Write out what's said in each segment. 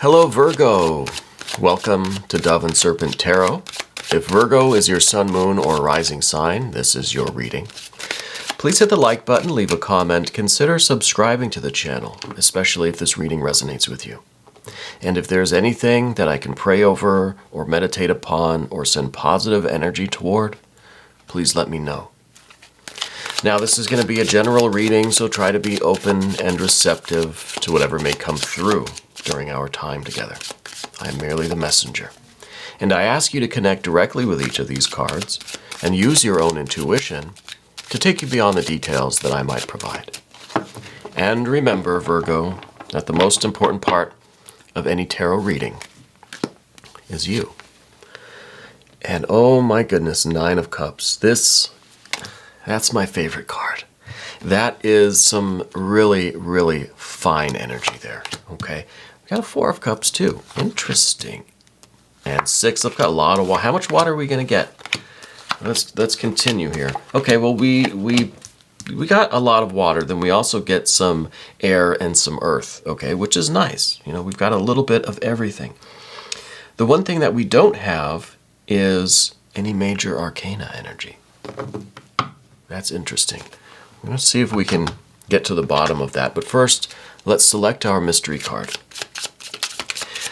Hello Virgo! Welcome to Dove and Serpent Tarot. If Virgo is your sun, moon, or rising sign, this is your reading. Please hit the like button, leave a comment, consider subscribing to the channel, especially if this reading resonates with you. And if there's anything that I can pray over or meditate upon or send positive energy toward, please let me know. Now this is going to be a general reading, so try to be open and receptive to whatever may come through during our time together. I am merely the messenger. And I ask you to connect directly with each of these cards and use your own intuition to take you beyond the details that I might provide. And remember, Virgo, that the most important part of any tarot reading is you. And oh my goodness, Nine of Cups. That's my favorite card. That is some really, really fine energy there, okay? We got a Four of Cups too. Interesting. And Six of Cups, a lot of water. How much water are we going to get? Let's continue here. Okay, well, we got a lot of water. Then we also get some air and some earth, okay, which is nice. You know, we've got a little bit of everything. The one thing that we don't have is any major arcana energy. That's interesting. I'm going to see if we can get to the bottom of that. But first, let's select our mystery card.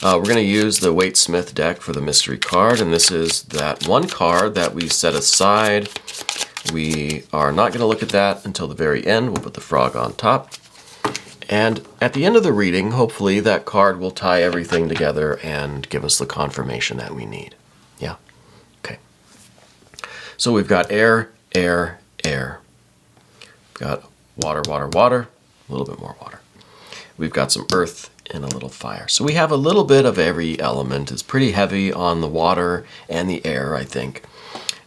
We're going to use the Waite-Smith deck for the mystery card, and this is that one card that we set aside. We are not going to look at that until the very end. We'll put the frog on top. And at the end of the reading, hopefully that card will tie everything together and give us the confirmation that we need. Yeah? Okay. So we've got air, air, air. We've got water, water, water, a little bit more water. We've got some earth and a little fire. So we have a little bit of every element. It's pretty heavy on the water and the air, I think.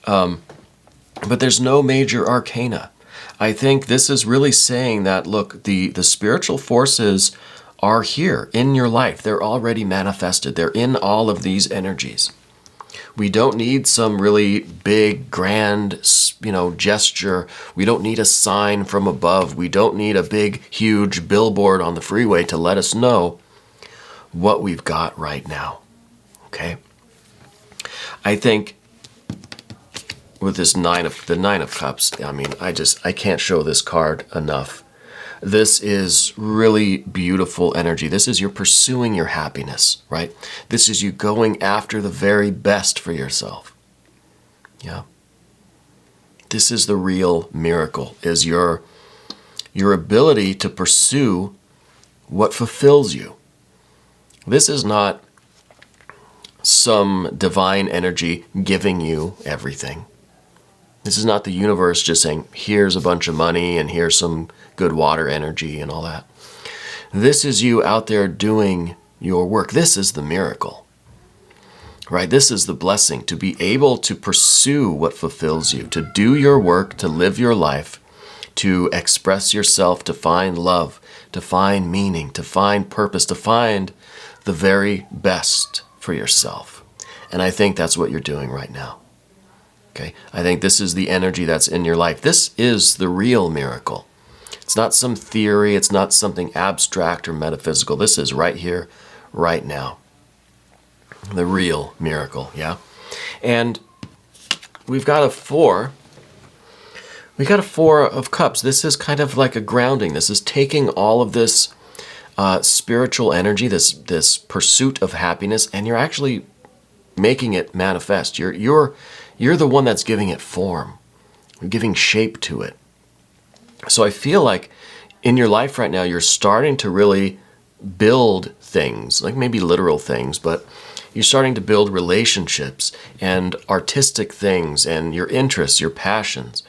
But there's no major arcana. I think this is really saying that, look, the spiritual forces are here in your life. They're already manifested. They're in all of these energies. We don't need some really big, grand, gesture. We don't need a sign from above. We don't need a big, huge billboard on the freeway to let us know what we've got right now. Okay? I think with this the Nine of Cups, I mean, I can't show this card enough. This is really beautiful energy. This is you pursuing your happiness, right? This is you going after the very best for yourself. Yeah. This is the real miracle, is your ability to pursue what fulfills you. This is not some divine energy giving you everything. This is not the universe just saying, here's a bunch of money and here's some good water energy and all that. This is you out there doing your work. This is the miracle, right? This is the blessing, to be able to pursue what fulfills you, to do your work, to live your life, to express yourself, to find love, to find meaning, to find purpose, to find the very best for yourself. And I think that's what you're doing right now. Okay, I think this is the energy that's in your life. This is the real miracle. It's not some theory. It's not something abstract or metaphysical. This is right here, right now. The real miracle, yeah? And we've got a Four. We got a Four of Cups. This is kind of like a grounding. This is taking all of this spiritual energy, this pursuit of happiness, and you're actually making it manifest. You're the one that's giving it form. You're giving shape to it. So I feel like in your life right now, you're starting to really build things, like maybe literal things, but you're starting to build relationships and artistic things and your interests, your passions.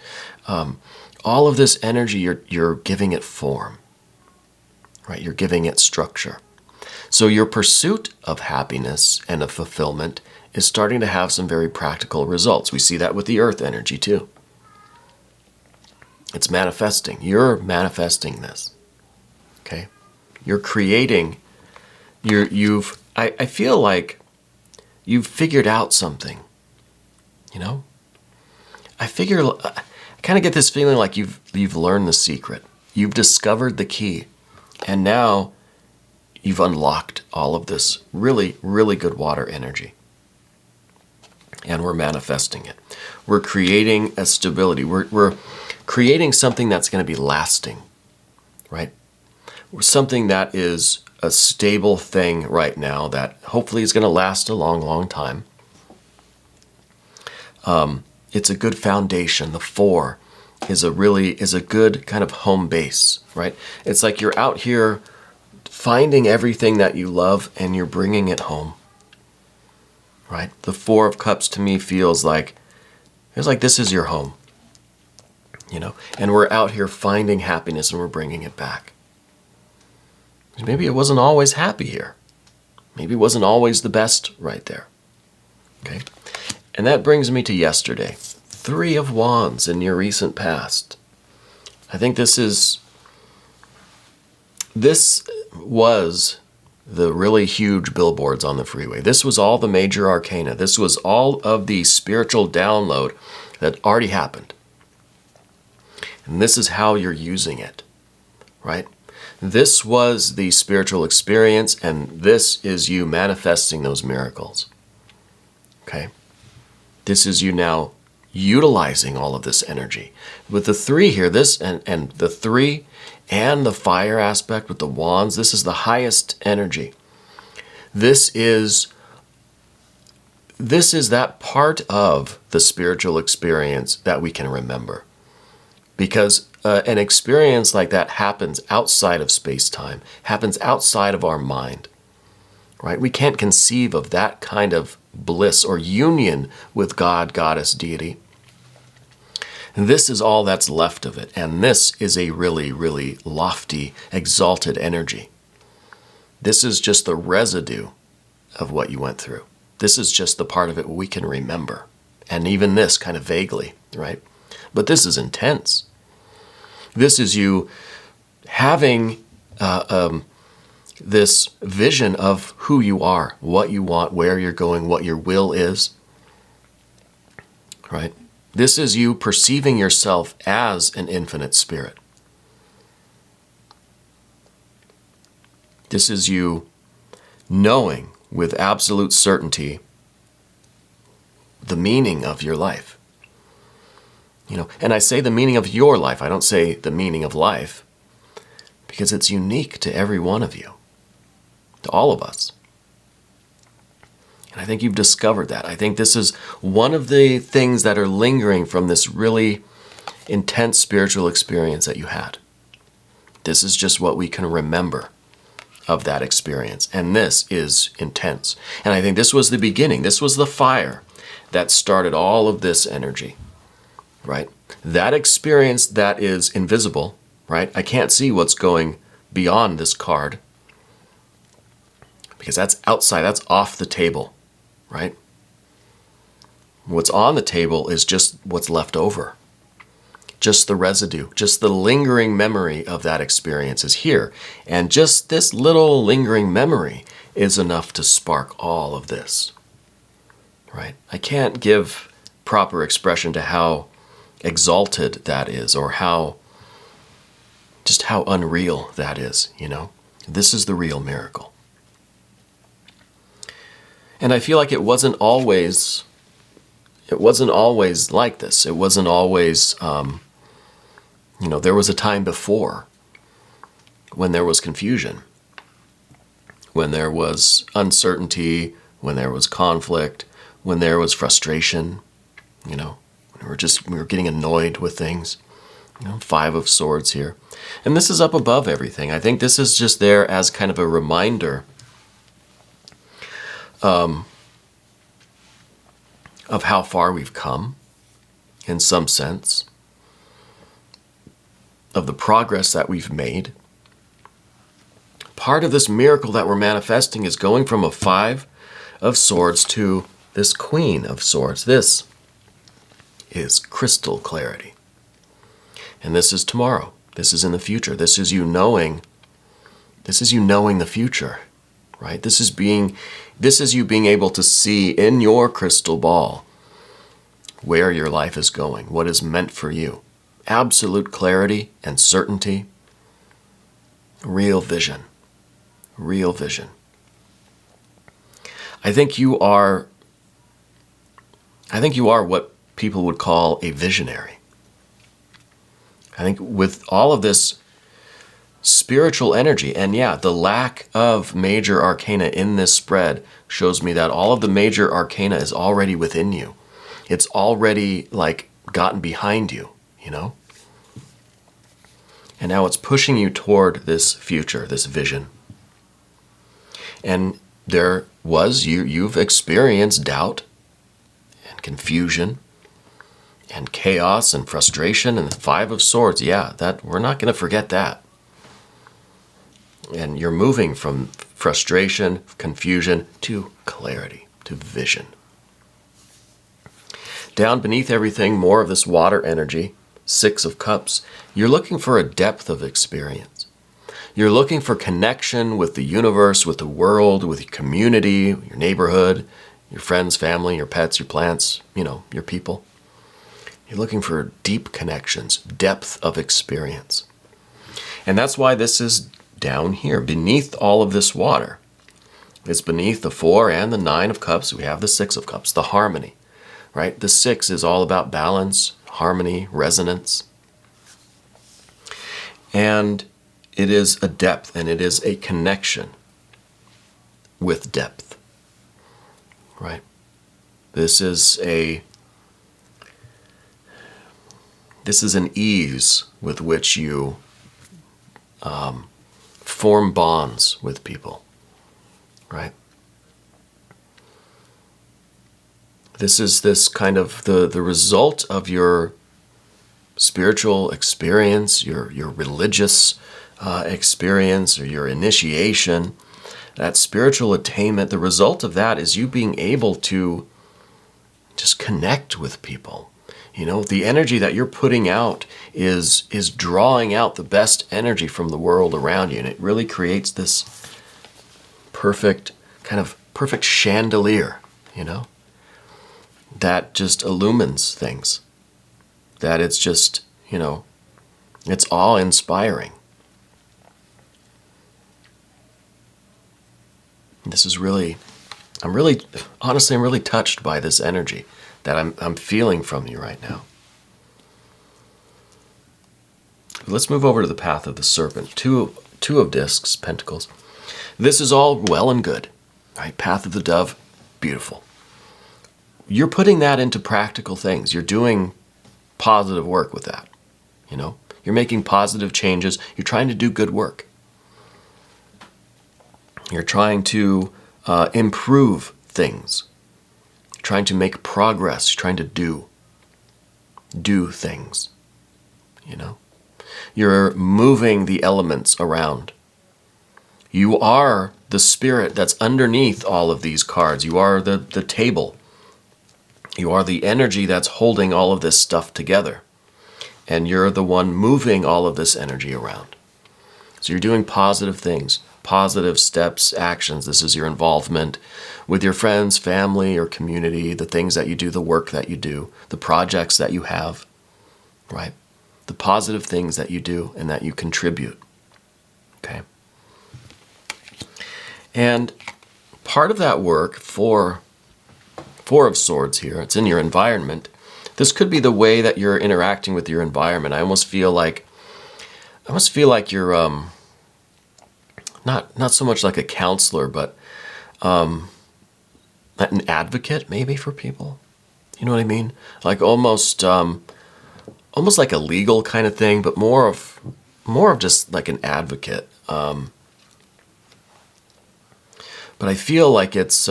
All of this energy, you're giving it form, right? You're giving it structure. So your pursuit of happiness and of fulfillment is starting to have some very practical results. We see that with the earth energy too. It's manifesting. You're manifesting this. Okay? You're creating. I feel like you've figured out something. You know? I kind of get this feeling like you've learned the secret. You've discovered the key. And now you've unlocked all of this really, really good water energy. And we're manifesting it. We're creating a stability. We're creating something that's going to be lasting, right? Something that is a stable thing right now that hopefully is going to last a long, long time. It's a good foundation. The 4 is a good kind of home base, right? It's like you're out here finding everything that you love and you're bringing it home, right? The 4 of Cups to me feels like this is your home, and we're out here finding happiness and we're bringing it back. Maybe it wasn't always happy here. Maybe it wasn't always the best right there. Okay? And that brings me to yesterday. 3 of Wands in your recent past. I think this was the really huge billboards on the freeway. This was all the major arcana. This was all of the spiritual download that already happened. And this is how you're using it, right? This was the spiritual experience, and this is you manifesting those miracles. Okay? This is you now utilizing all of this energy. With the 3 here, this and the 3 and the fire aspect with the wands, this is the highest energy. This is that part of the spiritual experience that we can remember. Because an experience like that happens outside of space-time, happens outside of our mind, right? We can't conceive of that kind of bliss or union with God, goddess, deity. And this is all that's left of it. And this is a really, really lofty, exalted energy. This is just the residue of what you went through. This is just the part of it we can remember. And even this kind of vaguely, right? But this is intense. This is you having this vision of who you are, what you want, where you're going, what your will is, right? This is you perceiving yourself as an infinite spirit. This is you knowing with absolute certainty the meaning of your life. And I say the meaning of your life. I don't say the meaning of life, because it's unique to every one of you, to all of us. And I think you've discovered that. I think this is one of the things that are lingering from this really intense spiritual experience that you had. This is just what we can remember of that experience. And this is intense. And I think this was the beginning. This was the fire that started all of this energy, right? That experience that is invisible, right? I can't see what's going beyond this card because that's outside, that's off the table, right? What's on the table is just what's left over. Just the residue, just the lingering memory of that experience is here. And just this little lingering memory is enough to spark all of this, right? I can't give proper expression to how exalted that is, or just how unreal that is, This is the real miracle. And I feel like it wasn't always like this. It wasn't always, there was a time before when there was confusion, when there was uncertainty, when there was conflict, when there was frustration, we were getting annoyed with things. 5 of Swords here. And this is up above everything. I think this is just there as kind of a reminder of how far we've come, in some sense, of the progress that we've made. Part of this miracle that we're manifesting is going from a 5 of Swords to this Queen of Swords. This is crystal clarity. And this is tomorrow. This is in the future. This is you knowing the future, right? This is you being able to see in your crystal ball where your life is going, what is meant for you. Absolute clarity and certainty. Real vision. real vision. I think you are what people would call a visionary. I think with all of this spiritual energy, and yeah, the lack of major arcana in this spread shows me that all of the major arcana is already within you. It's already like gotten behind you, you know? And now it's pushing you toward this future, this vision. And you've experienced doubt and confusion and chaos and frustration and the Five of Swords. Yeah, that we're not going to forget that. And you're moving from frustration, confusion, to clarity, to vision. Down beneath everything, more of this water energy, Six of Cups. You're looking for a depth of experience. You're looking for connection with the universe, with the world, with your community, your neighborhood, your friends, family, your pets, your plants, your people. You're looking for deep connections, depth of experience. And that's why this is down here, beneath all of this water. It's beneath the Four and the Nine of Cups. We have the Six of Cups, the harmony, right? The Six is all about balance, harmony, resonance. And it is a depth, and it is a connection with depth, right? This is an ease with which you form bonds with people, right? This is this kind of the result of your spiritual experience, your religious experience, or your initiation, that spiritual attainment. The result of that is you being able to just connect with people. The energy that you're putting out is drawing out the best energy from the world around you, and it really creates this perfect chandelier, that just illumines things. That it's just, it's awe-inspiring. This is I'm really touched by this energy that I'm feeling from you right now. Let's move over to the path of the serpent. Two of discs, pentacles. This is all well and good, right? Path of the dove, beautiful. You're putting that into practical things. You're doing positive work with that. You're making positive changes. You're trying to do good work. You're trying to improve things. You're trying to make progress. You're trying to do things. You're moving the elements around. You are the spirit that's underneath all of these cards. You are the table. You are the energy that's holding all of this stuff together. And you're the one moving all of this energy around. So you're doing positive things, positive steps, actions. This is your involvement with your friends, family, or community, the things that you do, the work that you do, the projects that you have, right? The positive things that you do and that you contribute, okay? And part of that work, Four of Swords here, it's in your environment. This could be the way that you're interacting with your environment. I almost feel like you're not so much like a counselor, but an advocate maybe for people. You know what I mean? Like almost like a legal kind of thing, but more of just like an advocate. But I feel like it's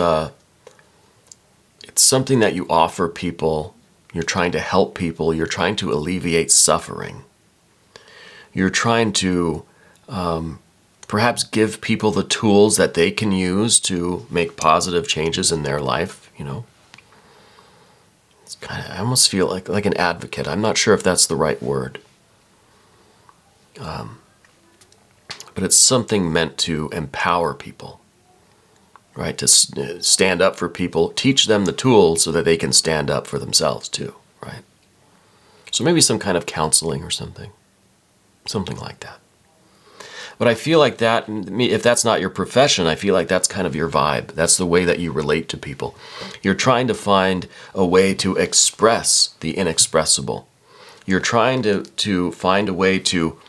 something that you offer people. You're trying to help people. You're trying to alleviate suffering. You're trying to perhaps give people the tools that they can use to make positive changes in their life, It's I almost feel like an advocate. I'm not sure if that's the right word. But it's something meant to empower people, right? To stand up for people, teach them the tools so that they can stand up for themselves too, right? So maybe some kind of counseling or something like that. But I feel like that, if that's not your profession, I feel like that's kind of your vibe. That's the way that you relate to people. You're trying to find a way to express the inexpressible. You're trying to find a way to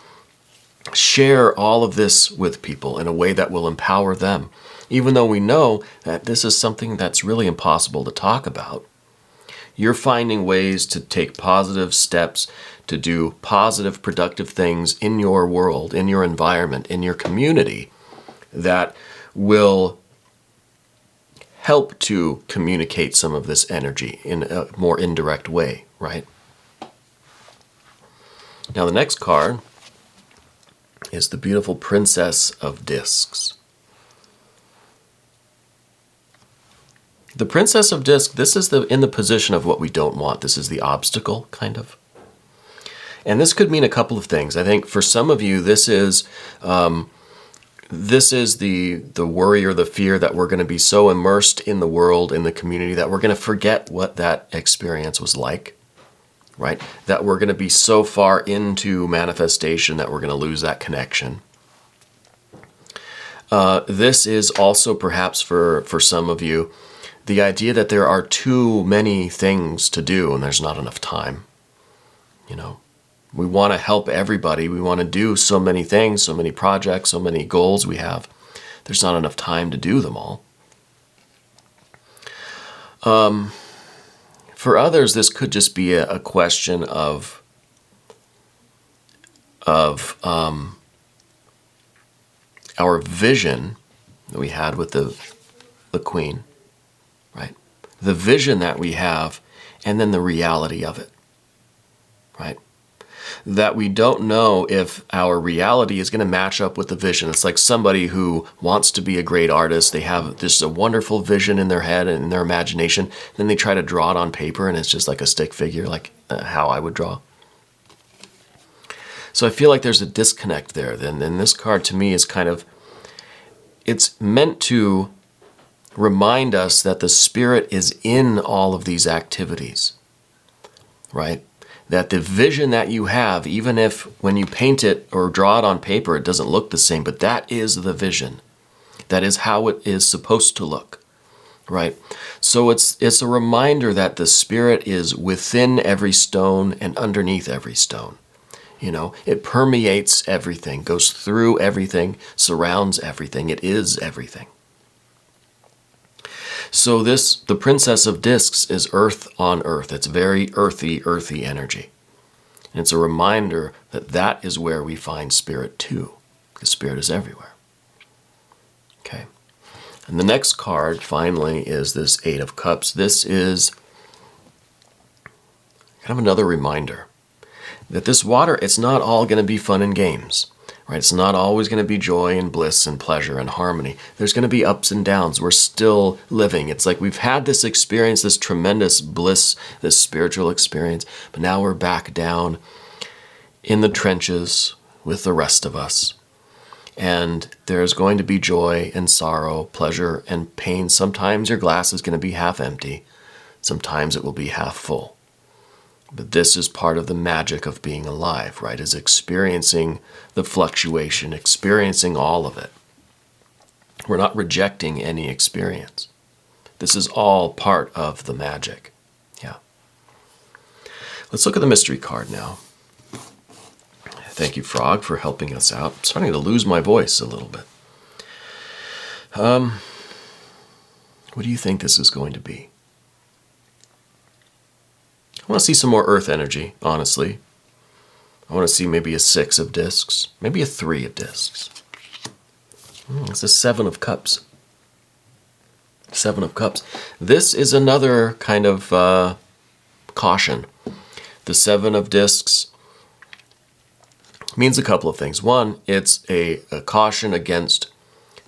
share all of this with people in a way that will empower them. Even though we know that this is something that's really impossible to talk about, you're finding ways to take positive steps, to do positive, productive things in your world, in your environment, in your community that will help to communicate some of this energy in a more indirect way, right? Now the next card is the beautiful Princess of Discs. The Princess of Discs, this is in the position of what we don't want. This is the obstacle, kind of. And this could mean a couple of things. I think for some of you, this is the worry or the fear that we're going to be so immersed in the world, in the community, that we're going to forget what that experience was like, right? That we're going to be so far into manifestation that we're going to lose that connection. This is also perhaps for some of you, the idea that there are too many things to do and there's not enough time. You know, we want to help everybody. We want to do so many things, so many projects, so many goals we have. There's not enough time to do them all. For others, this could just be a question of our vision that we had with the Queen, right? The vision that we have, and then the reality of it, right? That we don't know if our reality is going to match up with the vision. It's like somebody who wants to be a great artist. They have this a wonderful vision in their head and in their imagination. Then they try to draw it on paper, and it's just like a stick figure, like how I would draw. So I feel like there's a disconnect there. Then this card to me is kind of, it's meant to remind us that the Spirit is in all of these activities, right? That the vision that you have, even if when you paint it or draw it on paper, it doesn't look the same, but that is the vision. That is how it is supposed to look, right? So it's a reminder that the Spirit is within every stone and underneath every stone. You know, it permeates everything, goes through everything, surrounds everything. It is everything. So the Princess of Discs is earth on earth. It's very earthy energy. And it's a reminder that that is where we find Spirit too, because Spirit is everywhere. Okay. And the next card, finally, is this Eight of Cups. This is kind of another reminder that this water, it's not all going to be fun and games. Right? It's not always going to be joy and bliss and pleasure and harmony. There's going to be ups and downs. We're still living. It's like we've had this experience, this tremendous bliss, this spiritual experience, but now we're back down in the trenches with the rest of us. And there's going to be joy and sorrow, pleasure and pain. Sometimes your glass is going to be half empty. Sometimes it will be half full. But this is part of the magic of being alive, right? Is experiencing the fluctuation, experiencing all of it. We're not rejecting any experience. This is all part of the magic. Yeah. Let's look at the mystery card now. Thank you, Frog, for helping us out. I'm starting to lose my voice a little bit. What do you think this is going to be? I want to see some more earth energy, honestly. I want to see maybe a 6 of discs, maybe a 3 of discs. It's a 7 of cups. 7 of cups. This is another kind of caution. The 7 of discs means a couple of things. One, it's a caution against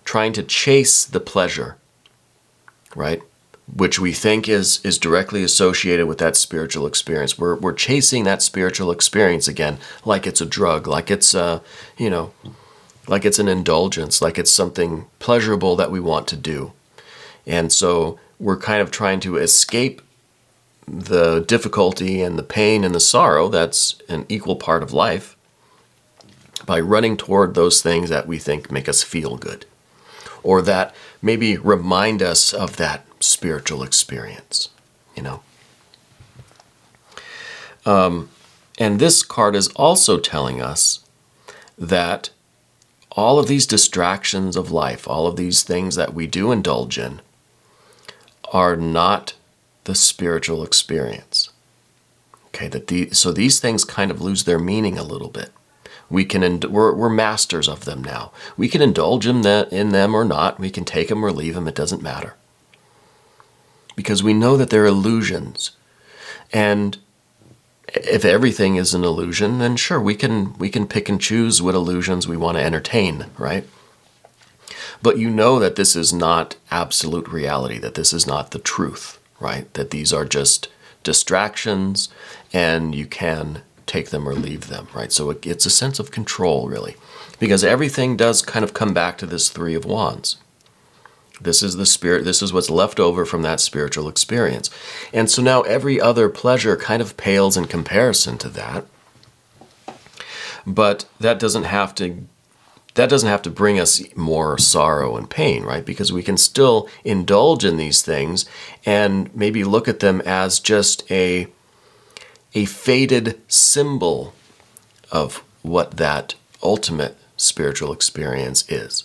trying to chase the pleasure, right? Which we think is directly associated with that spiritual experience. We're chasing that spiritual experience again, like it's a drug, like it's like it's an indulgence, like it's something pleasurable that we want to do. And so we're kind of trying to escape the difficulty and the pain and the sorrow that's an equal part of life by running toward those things that we think make us feel good, or that maybe remind us of that spiritual experience, you know. And this card is also telling us that all of these distractions of life, all of these things that we do indulge in, are not the spiritual experience. Okay, so these things kind of lose their meaning a little bit. We're masters of them now. We can indulge in them or not. We can take them or leave them. It doesn't matter. Because we know that they're illusions. And if everything is an illusion, then sure, we can pick and choose what illusions we want to entertain, right? But you know that this is not absolute reality, that this is not the truth, right? That these are just distractions and you can take them or leave them, right? So it's a sense of control, really, because everything does kind of come back to this Three of Wands. This is the spirit, this is what's left over from that spiritual experience. And so now every other pleasure kind of pales in comparison to that. But that doesn't have to bring us more sorrow and pain, right? Because we can still indulge in these things and maybe look at them as just a faded symbol of what that ultimate spiritual experience is.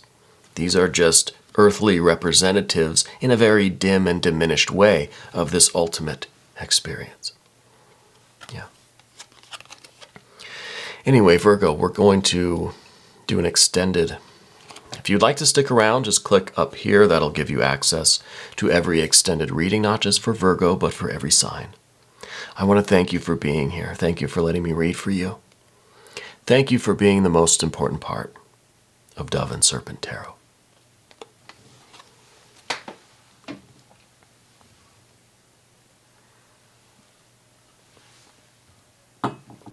These are just earthly representatives in a very dim and diminished way of this ultimate experience. Yeah. Anyway, Virgo, we're going to do an extended. If you'd like to stick around, just click up here. That'll give you access to every extended reading, not just for Virgo, but for every sign. I want to thank you for being here. Thank you for letting me read for you. Thank you for being the most important part of Dove and Serpent Tarot.